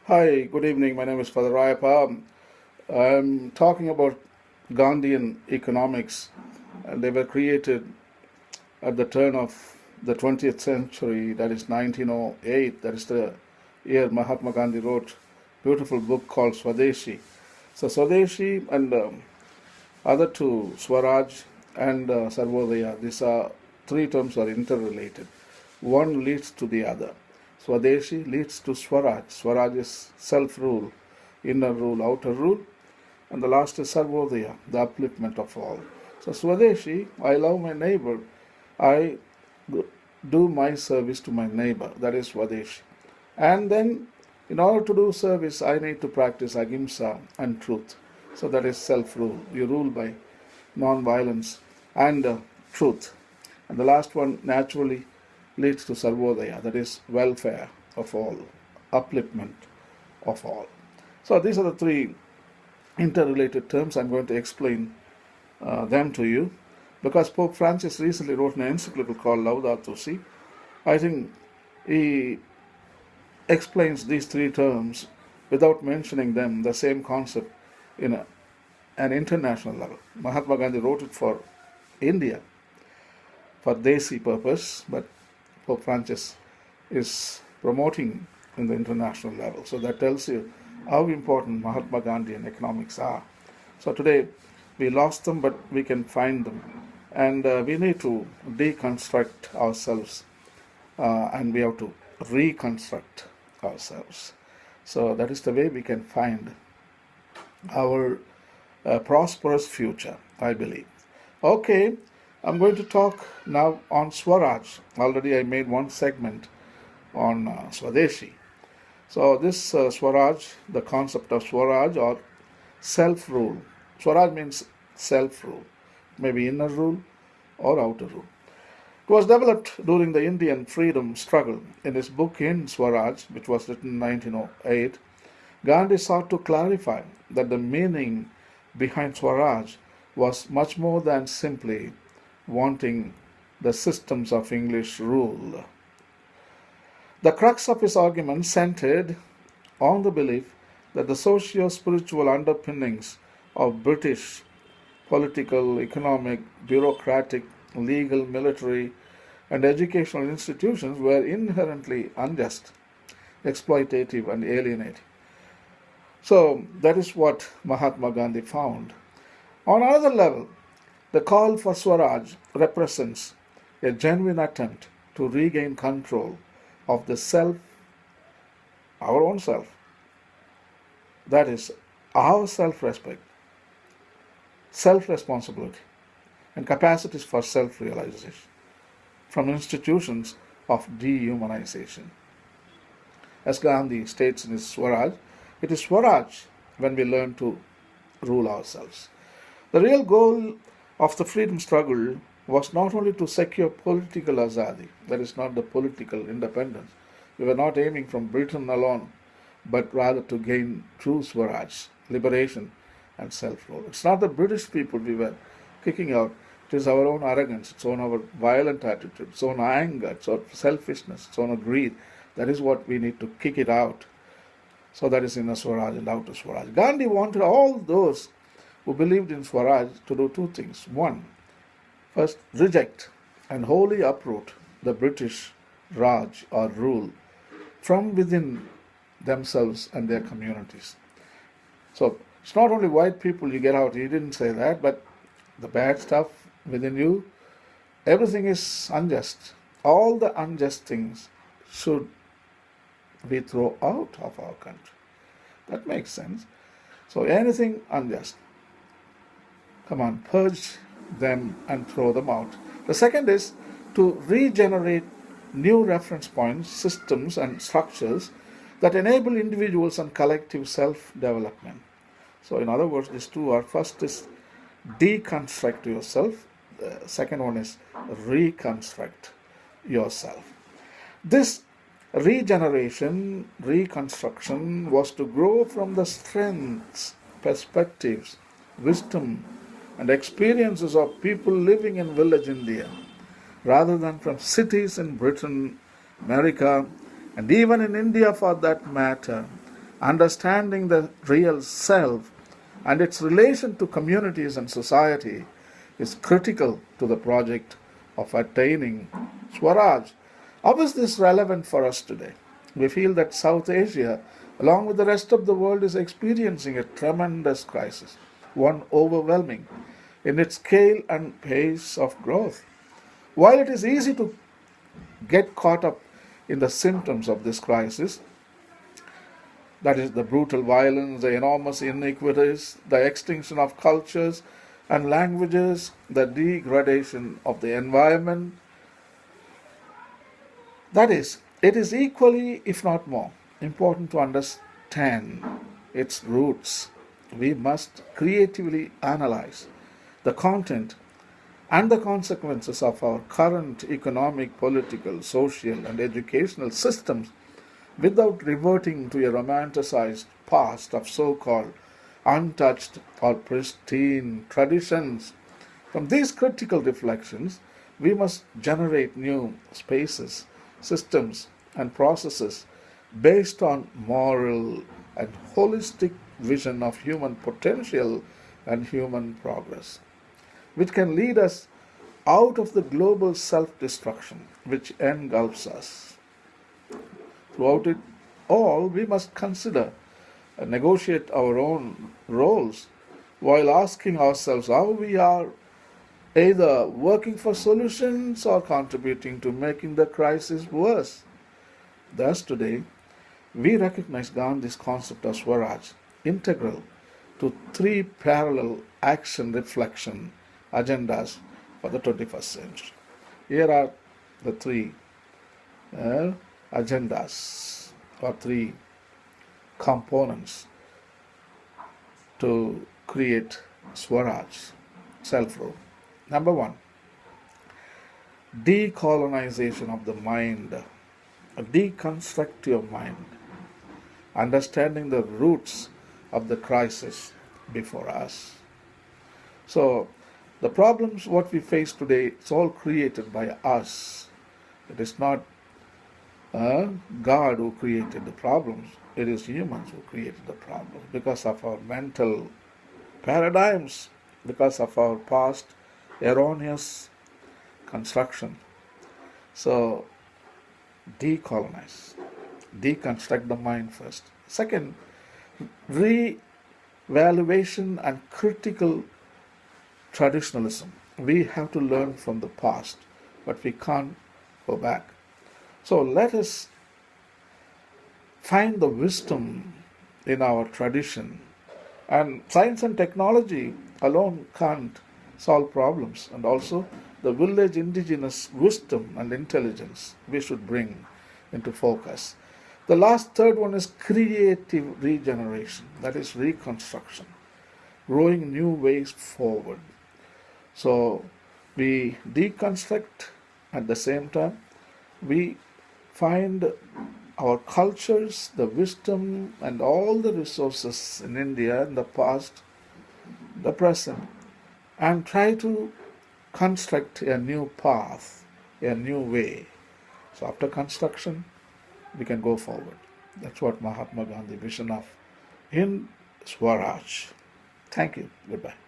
Hi, good evening. My name is Father Rayappa. I'm talking about Gandhian economics. They were created at the turn of the 20th century, that is 1908. That is the year Mahatma Gandhi wrote a beautiful book called Swadeshi. So Swadeshi and other two, Swaraj and Sarvodaya, these are three terms are interrelated. One leads to the other. Swadeshi leads to Swaraj. Swaraj is self-rule, inner rule, outer rule. And the last is Sarvodaya, the upliftment of all. So Swadeshi, I love my neighbor. I do my service to my neighbor. That is Swadeshi. And then, in order to do service, I need to practice ahimsa and truth. So that is self-rule. You rule by non-violence and truth. And the last one naturally leads to Sarvodaya, that is welfare of all, upliftment of all. So these are the three interrelated terms. I'm going to explain them to you because Pope Francis recently wrote an encyclical called Laudato Si. I think he explains these three terms without mentioning them, the same concept in an international level. Mahatma Gandhi wrote it for India for Desi purpose, but Pope Francis is promoting in the international level. So that tells you how important Mahatma Gandhi and economics are. So today we lost them, but we can find them. And we need to deconstruct ourselves and we have to reconstruct ourselves. So that is the way we can find our prosperous future, I believe. Okay, I'm going to talk now on Swaraj. Already I made one segment on Swadeshi. So this Swaraj, the concept of Swaraj or self-rule. Swaraj means self-rule, maybe inner rule or outer rule. It was developed during the Indian freedom struggle. In his book in Swaraj, which was written in 1908, Gandhi sought to clarify that the meaning behind Swaraj was much more than simply wanting the systems of English rule. The crux of his argument centered on the belief that the socio-spiritual underpinnings of British political, economic, bureaucratic, legal, military, and educational institutions were inherently unjust, exploitative, and alienating. So that is what Mahatma Gandhi found. On another level, the call for Swaraj represents a genuine attempt to regain control of the self, our own self. That is, our self-respect, self-responsibility, and capacities for self-realization from institutions of dehumanization. As Gandhi states in his Swaraj, it is Swaraj when we learn to rule ourselves. The real goal of the freedom struggle was not only to secure political azadi, that is not the political independence. We were not aiming from Britain alone, but rather to gain true Swaraj, liberation and self-rule. It's not the British people we were kicking out. It is our own arrogance, it's on our violent attitude, it's on anger, it's on selfishness, it's on our greed. That is what we need to kick it out. So that is inner Swaraj and outer Swaraj. Gandhi wanted all those who believed in Swaraj to do two things. One, first, reject and wholly uproot the British Raj or rule from within themselves and their communities. So it's not only white people you get out, he didn't say that, but the bad stuff within you, everything is unjust. All the unjust things should we throw out of our country. That makes sense. So anything unjust, come on, purge them and throw them out. The second is to regenerate new reference points, systems, and structures that enable individuals and collective self-development. So in other words, these two are, first is deconstruct yourself, the second one is reconstruct yourself. This regeneration, reconstruction was to grow from the strengths, perspectives, wisdom, and experiences of people living in village India, rather than from cities in Britain, America, and even in India for that matter, Understanding the real self and its relation to communities and society is critical to the project of attaining Swaraj. How is this relevant for us today? We feel that South Asia, along with the rest of the world, is experiencing a tremendous crisis, one overwhelming in its scale and pace of growth. While it is easy to get caught up in the symptoms of this crisis, that is, the brutal violence, the enormous inequities, the extinction of cultures and languages, the degradation of the environment, that is, it is equally, if not more, important to understand its roots. We must creatively analyze the content and the consequences of our current economic, political, social, and educational systems without reverting to a romanticized past of so called untouched or pristine traditions. From these critical reflections, we must generate new spaces, systems, and processes based on moral and holistic vision of human potential and human progress, which can lead us out of the global self destruction which engulfs us. Throughout it all, we must consider and negotiate our own roles while asking ourselves how we are either working for solutions or contributing to making the crisis worse. Thus, today, we recognize Gandhi's concept of Swaraj integral to three parallel action reflection agendas for the 21st century. Here are the three agendas or three components to create Swaraj, self-rule. Number one, decolonization of the mind. Deconstruct your mind, understanding the roots of the crisis before us. So, the problems what we face today, it's all created by us. It is not God who created the problems. It is humans who created the problems because of our mental paradigms, because of our past erroneous construction. So, decolonize, deconstruct the mind first. Second, re-evaluation and critical traditionalism. We have to learn from the past, but we can't go back. So let us find the wisdom in our tradition. And science and technology alone can't solve problems. And also the village indigenous wisdom and intelligence we should bring into focus. The last third one is creative regeneration, that is reconstruction, growing new ways forward. So we deconstruct, at the same time we find our cultures, the wisdom and all the resources in India in the past, the present, and try to construct a new path, a new way. So after construction, we can go forward. That's what Mahatma Gandhi vision of in Swaraj. Thank you. Goodbye.